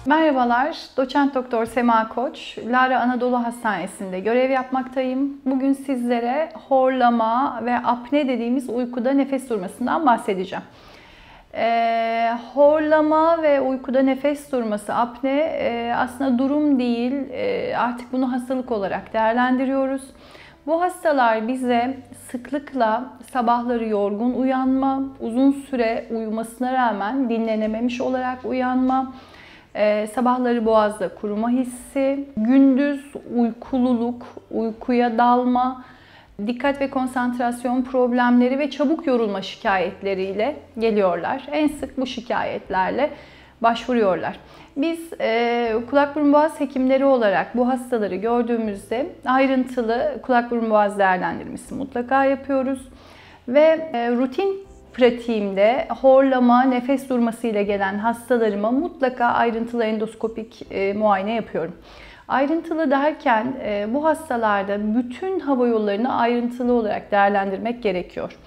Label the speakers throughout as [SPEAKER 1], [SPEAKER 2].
[SPEAKER 1] Merhabalar, doçent doktor Sema Koç, Lara Anadolu Hastanesi'nde görev yapmaktayım. Bugün sizlere horlama ve apne dediğimiz uykuda nefes durmasından bahsedeceğim. Horlama ve uykuda nefes durması, apne aslında durum değil, artık bunu hastalık olarak değerlendiriyoruz. Bu hastalar bize sıklıkla sabahları yorgun uyanma, uzun süre uyumasına rağmen dinlenememiş olarak uyanma, sabahları boğazda kuruma hissi, gündüz uykululuk, uykuya dalma, dikkat ve konsantrasyon problemleri ve çabuk yorulma şikayetleriyle geliyorlar. En sık bu şikayetlerle başvuruyorlar. Biz kulak burun boğaz hekimleri olarak bu hastaları gördüğümüzde ayrıntılı kulak burun boğaz değerlendirmesi mutlaka yapıyoruz. Ve rutin pratiğimde horlama, nefes durması ile gelen hastalarıma mutlaka ayrıntılı endoskopik muayene yapıyorum. Ayrıntılı derken bu hastalarda bütün hava yollarını ayrıntılı olarak değerlendirmek gerekiyor.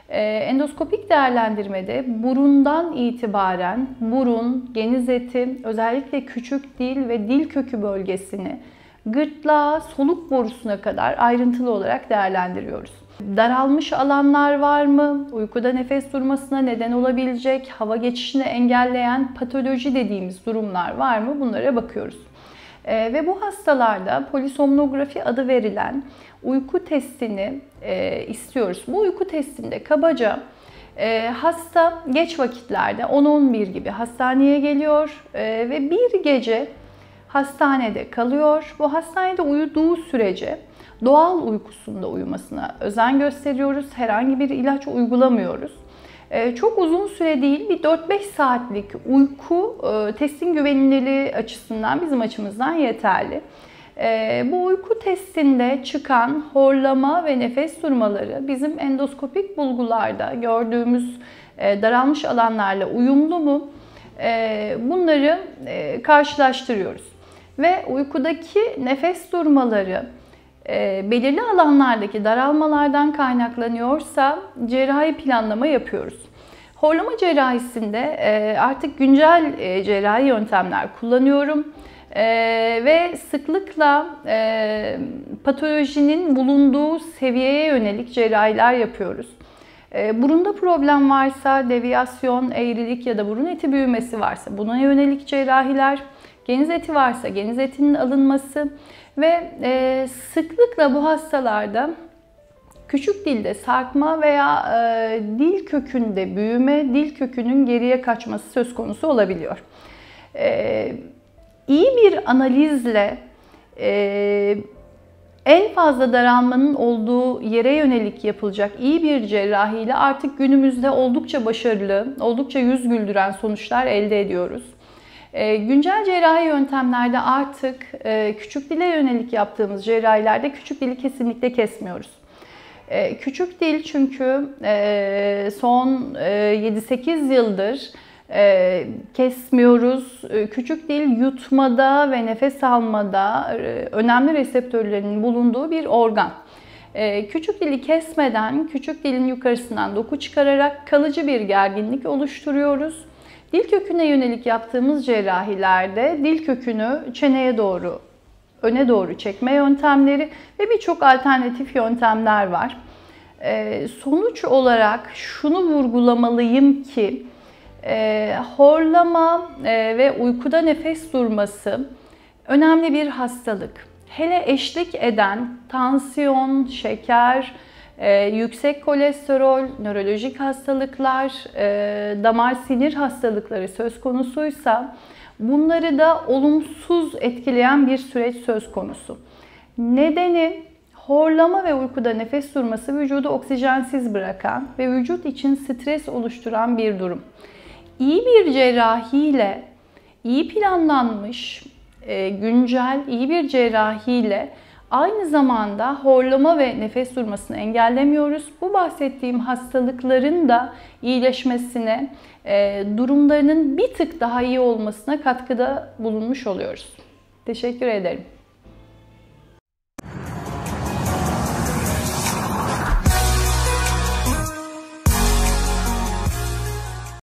[SPEAKER 1] Endoskopik değerlendirmede burundan itibaren burun, geniz eti, özellikle küçük dil ve dil kökü bölgesini gırtlağa, soluk borusuna kadar ayrıntılı olarak değerlendiriyoruz. Daralmış alanlar var mı? Uykuda nefes durmasına neden olabilecek, hava geçişini engelleyen patoloji dediğimiz durumlar var mı? Bunlara bakıyoruz. Ve bu hastalarda polisomnografi adı verilen uyku testini istiyoruz. Bu uyku testinde kabaca hasta geç vakitlerde 10-11 gibi hastaneye geliyor ve bir gece hastanede kalıyor. Bu hastanede uyuduğu sürece doğal uykusunda uyumasına özen gösteriyoruz. Herhangi bir ilaç uygulamıyoruz. Çok uzun süre değil, bir 4-5 saatlik uyku testin güvenilirliği açısından bizim açımızdan yeterli. Bu uyku testinde çıkan horlama ve nefes durmaları bizim endoskopik bulgularda gördüğümüz daralmış alanlarla uyumlu mu? Bunları karşılaştırıyoruz. Ve uykudaki nefes durmaları belirli alanlardaki daralmalardan kaynaklanıyorsa cerrahi planlama yapıyoruz. Horlama cerrahisinde artık güncel cerrahi yöntemler kullanıyorum ve sıklıkla patolojinin bulunduğu seviyeye yönelik cerrahiler yapıyoruz. Burunda problem varsa, deviyasyon, eğrilik ya da burun eti büyümesi varsa buna yönelik cerrahiler, geniz eti varsa geniz etinin alınması ve sıklıkla bu hastalarda küçük dilde sarkma veya dil kökünde büyüme, dil kökünün geriye kaçması söz konusu olabiliyor. İyi bir analizle en fazla daralmanın olduğu yere yönelik yapılacak iyi bir cerrahiyle artık günümüzde oldukça başarılı, oldukça yüz güldüren sonuçlar elde ediyoruz. Güncel cerrahi yöntemlerde artık küçük dile yönelik yaptığımız cerrahilerde küçük dili kesinlikle kesmiyoruz. Küçük dil çünkü son 7-8 yıldır kesmiyoruz. Küçük dil yutmada ve nefes almada önemli reseptörlerin bulunduğu bir organ. Küçük dili kesmeden küçük dilin yukarısından doku çıkararak kalıcı bir gerginlik oluşturuyoruz. Dil köküne yönelik yaptığımız cerrahilerde dil kökünü çeneye doğru, öne doğru çekme yöntemleri ve birçok alternatif yöntemler var. Sonuç olarak şunu vurgulamalıyım ki horlama ve uykuda nefes durması önemli bir hastalık. Hele eşlik eden tansiyon, şeker, yüksek kolesterol, nörolojik hastalıklar, damar sinir hastalıkları söz konusuysa bunları da olumsuz etkileyen bir süreç söz konusu. Nedeni horlama ve uykuda nefes durması vücudu oksijensiz bırakan ve vücut için stres oluşturan bir durum. İyi bir cerrahiyle, iyi planlanmış, güncel, iyi bir cerrahiyle aynı zamanda horlama ve nefes durmasını engellemiyoruz. Bu bahsettiğim hastalıkların da iyileşmesine, durumlarının bir tık daha iyi olmasına katkıda bulunmuş oluyoruz. Teşekkür ederim.